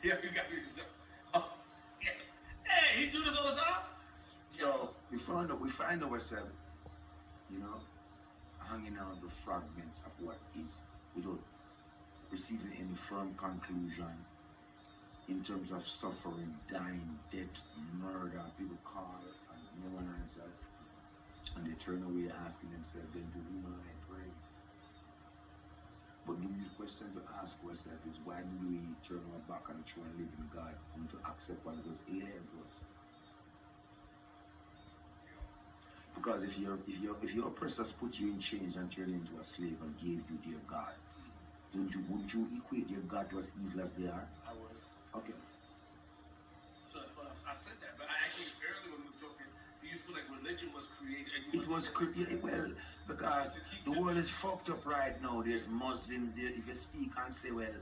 Yeah, you got me. Oh, yeah. Hey, he do this all the time. So we find ourselves, you know, hanging out the fragments of what is without receiving any firm conclusion in terms of suffering, dying, death, murder. People call and no one answers. And they turn away asking themselves, then to whom I pray? But the real question to ask ourselves is why do we turn our back on the true and living God and to accept what was alien to us? Because if your oppressors put you in chains and turned you into a slave and gave you their God, wouldn't you equate their God to as evil as they are? I would. Okay. So that's what I said that, but I actually earlier when we were talking, do you feel like religion was created? It was created, well, because the world is fucked up right now. There's Muslims there. If you speak and say, well,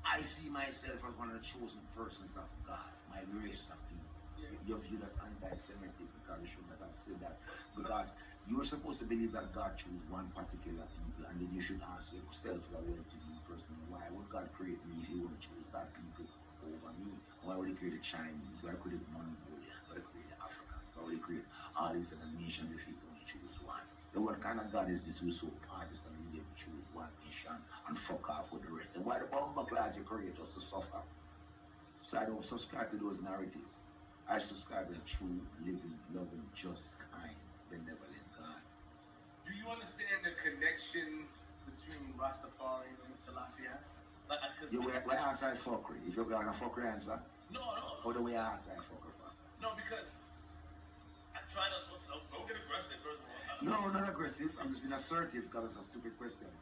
I see myself as one of the chosen persons of God, my race of people. Yeah. You're viewed as anti-Semitic because you should not have said that. Because you're supposed to believe that God chose one particular people, and then you should ask yourself, a well-to-do person, why would God create me if He would choose that people over me? Why would He create the Chinese? Why could He Mongolia? Why would He create the Africans? Why would He create all these other nations if He only choose one? Then what kind of God is this who's so partisan and He's able to choose one nation and fuck off with the rest? And why the bomb clad you create us to suffer? So I don't subscribe to those narratives. I subscribe to a true, living, loving, just, kind, benevolent God. Do you understand the connection between Rastafari and Selassie? Like, You will answer fuckery. If you're going to fuckery answer, no. or the way I answer fuckery for? No, because I try to don't get aggressive first of all. No, not aggressive. I'm just being assertive because it's a stupid question.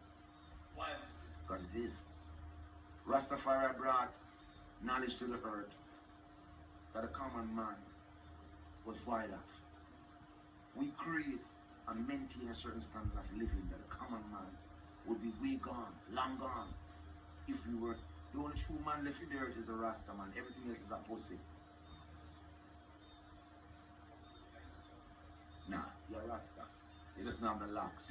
Why is this? Because it is. Rastafari brought knowledge to the earth that a common man was violent. We create and maintain a certain standard of living that a common man would be way gone, long gone. If we were the only true man left in the earth is a Rasta man, everything else is a pussy. Nah, you're a Rasta. You just not have the locks.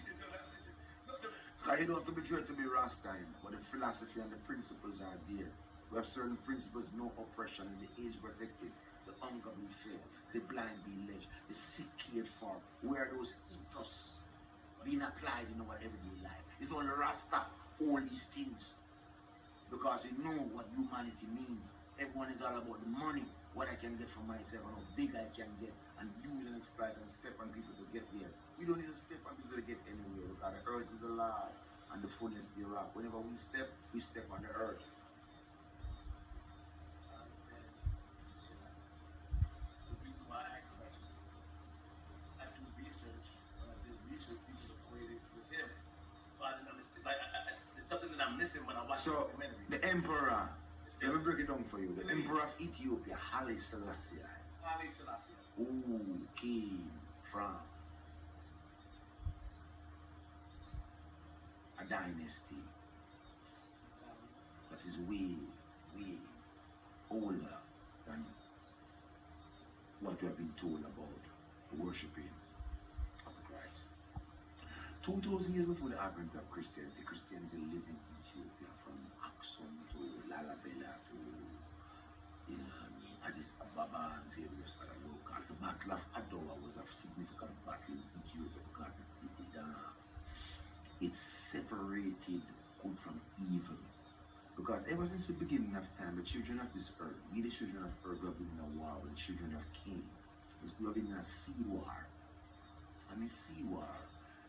So you don't have to be dread to be Rasta, but the philosophy and the principles are there. We have certain principles, no oppression, the age protected, the hunger be fed, the blind be led, the sick cared for. Where those ethos being applied in our everyday life? It's only Rasta, all these things. Because we know what humanity means. Everyone is all about the money, what I can get for myself, and how big I can get, and use and exploit and step on people to get there. We don't need to step on people to get anywhere, because the earth is alive, and the fullness thereof. Whenever we step on the earth. The reason why I asked the question, I do research. When I did research, people equated with him. So I didn't understand. Like, there's something that I'm missing when I watch the documentary. The emperor, let me break it down for you. The emperor of Ethiopia, Haile Selassie. Haile Selassie. Who came from a dynasty that is way older than what we have been told about the worshipping of Christ. 2,000 years before the advent of Christianity lived in Ethiopia from Aksum to Lalabella to Addis Ababa and various other locals. The Battle of Adowa was a significant battle in Ethiopia because it separated good from evil. Because ever since the beginning of time, the children of this earth, we the children of earth, we have been in a war with the children of Cain. We have been in a sea war. And this sea war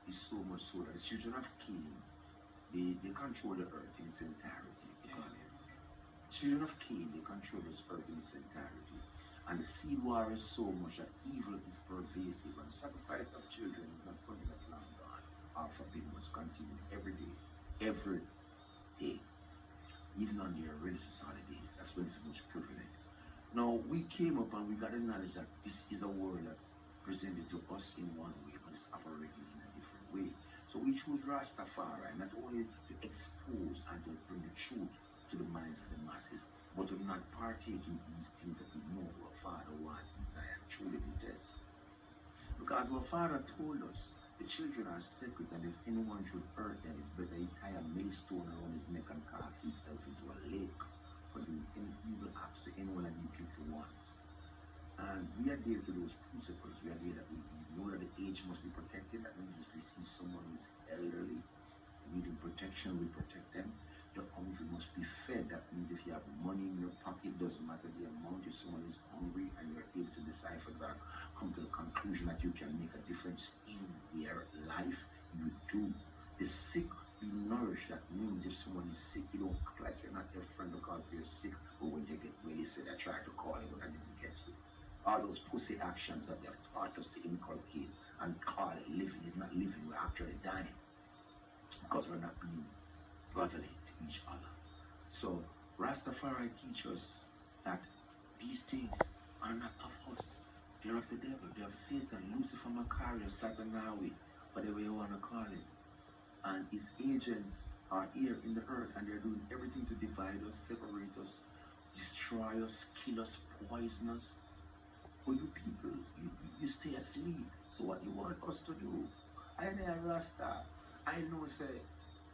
is so much so that the children of Cain, they control the earth in its entirety. Because children of Cain, they control this earth in its entirety. And the seed war is so much that evil is pervasive. And sacrifice of children is not something that's long gone. Or forbidden, must continue every day. Even on their religious holidays, that's when it's most prevalent. Now, we came up and we got the knowledge that this is a world that's presented to us in one way, but it's operating in a different way. So we choose Rastafari not only to expose and to bring the truth to the minds of the masses, but to not partake in these things that we know our Father wants, desire, and truly detest. Because our Father told us the children are sacred, and if anyone should hurt them, it's better he tie a millstone around his neck and cast himself into a lake. any one of these little ones. And we adhere to those principles. We adhere that we know that the age must be protected. That means if we see someone who is elderly, needing protection, we protect them. The hungry must be fed. That means if you have money in your pocket, doesn't matter the amount. If someone is hungry and you're able to decipher that, come to the conclusion that you can make a difference in their life, you do. The sick be nourished. That means if someone is sick, you don't act like you're not their friend because they're sick. But when they get well, you said I tried to call you, but I didn't get you. All those pussy actions that they have taught us to inculcate and call it living is not living, we're actually dying. Because we're not being brotherly to each other. So Rastafari teach us that these things are not of us. They're of the devil. They're of Satan, Lucifer, Macarius, Satanawi, whatever you want to call it. And his agents are here in the earth, and they're doing everything to divide us, separate us, destroy us, kill us, poison us. But you people, you stay asleep. So what you want us to do? I know Rasta. I know, say,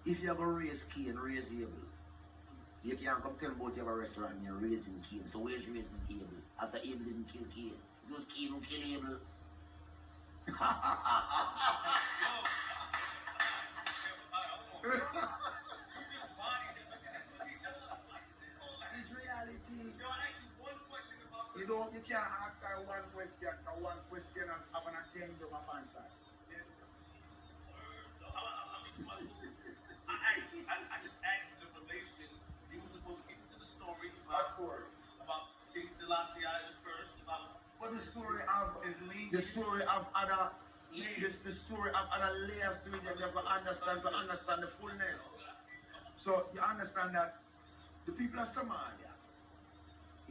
if you're going to raise Cain, raise Abel. You can't come tell me about you have a restaurant and you're raising Cain. So where's raising Abel? After Abel didn't kill Cain. It was Cain who killed Abel. It's reality. You can't ask her one question and have an addendum of answers. I just asked the relation. He was supposed to get into the story about King Selassie the first, about but the story of other layers to it that you have to understand the fullness. So you understand that the people of Somalia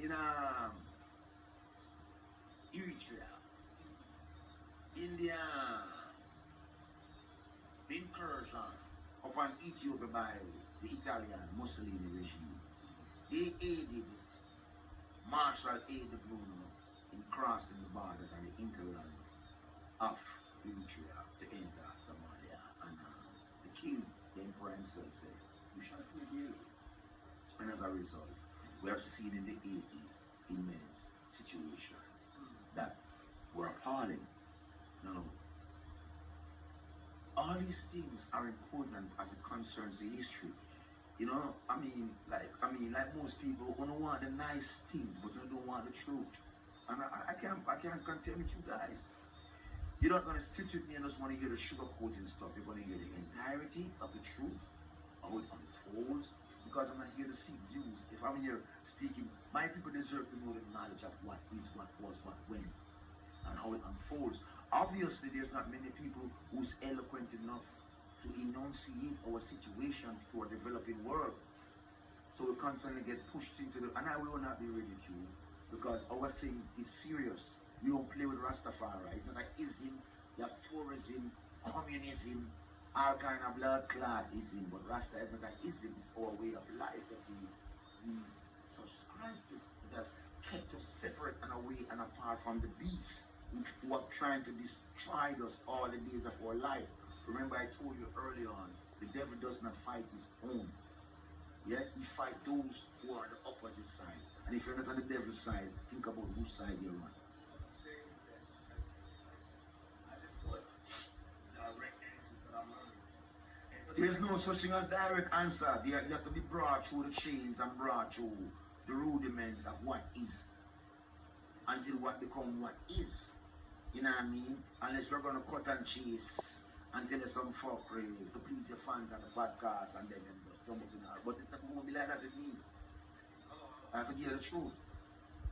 in Eritrea, India, incursion upon Ethiopia by the Italian Mussolini regime. They aided Marshal aided Bruno in crossing the borders and the hinterlands of Eritrea to enter Somalia. And the king, the emperor himself said, "We shall prevail." And as a result, we have seen in the 80s immense situations that were appalling. Now, all these things are important as it concerns the history. You know, like most people, we don't want the nice things, but we don't want the truth. And I can't contend with you guys. You're not gonna sit with me and just want to hear the sugarcoating stuff. You're gonna hear the entirety of the truth, how it unfolds. Because I'm not here to seek views. If I'm here speaking, my people deserve to know the knowledge of what is, what was, what when, and how it unfolds. Obviously, there's not many people who's eloquent enough to enunciate our situation to our developing world. So we constantly get pushed into the, and I will not be ridiculed because our thing is serious. We don't play with Rastafari. It's not like ism, you have tourism, communism, all kind of blood clot ism, but Rasta is not like ism, it's our way of life that we subscribe to. It has kept us separate and away and apart from the beasts who are trying to destroy us all the days of our life. Remember I told you earlier on, the devil does not fight his own. Yeah, he fights those who are on the opposite side. And if you're not on the devil's side, think about which side you're on. There's no such thing as direct answer. You have to be brought through the chains and brought through the rudiments of what is until what become what is. You know what I mean? Unless we're going to cut and chase and tell you some fuckery to please your fans on the podcast and then just jump up in our. But it's not going to be like that with me. I have to give you the truth.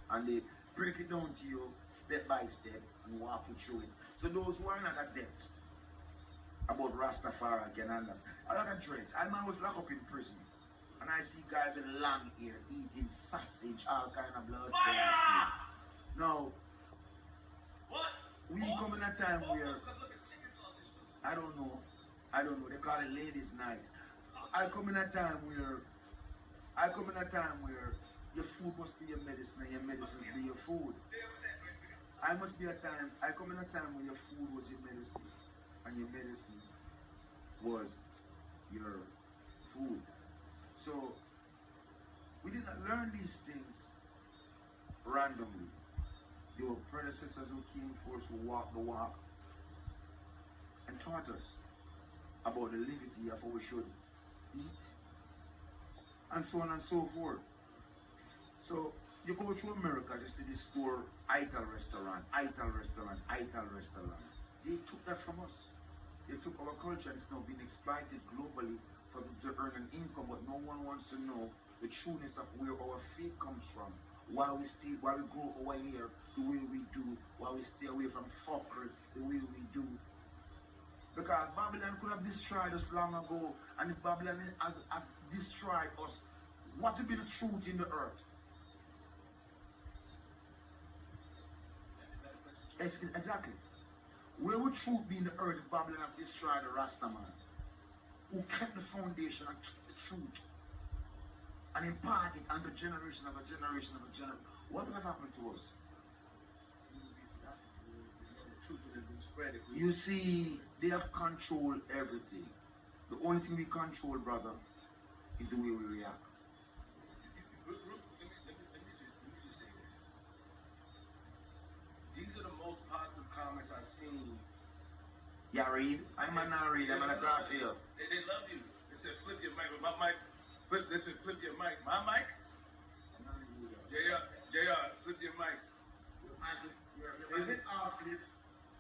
And they break it down to you step by step and walk you through it. So those who are not adept about Rastafari can understand. A lot of dreads. I was locked up in prison. And I see guys with long hair eating sausage, all kind of blood. Now, we come in a time where I don't know. They call it ladies' night. I come in a time where your food must be your medicine and your medicines be your food. I come in a time where your food was your medicine and your medicine was your food. So we did not learn these things randomly. There were predecessors who came forth who walked the walk and taught us about the liberty of how we should eat and so on and so forth. So you go through America, you see this store, Ital restaurant, Ital restaurant, Ital restaurant. They took that from us. They took our culture and it's now being exploited globally for them to earn an income, but no one wants to know the trueness of where our faith comes from. Why we grow over here the way we do, why we stay away from fuckery the way we do. Because Babylon could have destroyed us long ago, and if Babylon has destroyed us, what would be the truth in the earth? Exactly. Where would truth be in the earth if Babylon have destroyed the Rastaman, who kept the foundation and kept the truth and imparted unto generation of a generation of a generation? What would have happened to us? You see, they have controlled everything. The only thing we control, brother, is the way we react. Let me just say this. These are the most positive comments I've seen. Yeah, read. I'm not read. I'm gonna talk to you. They love you.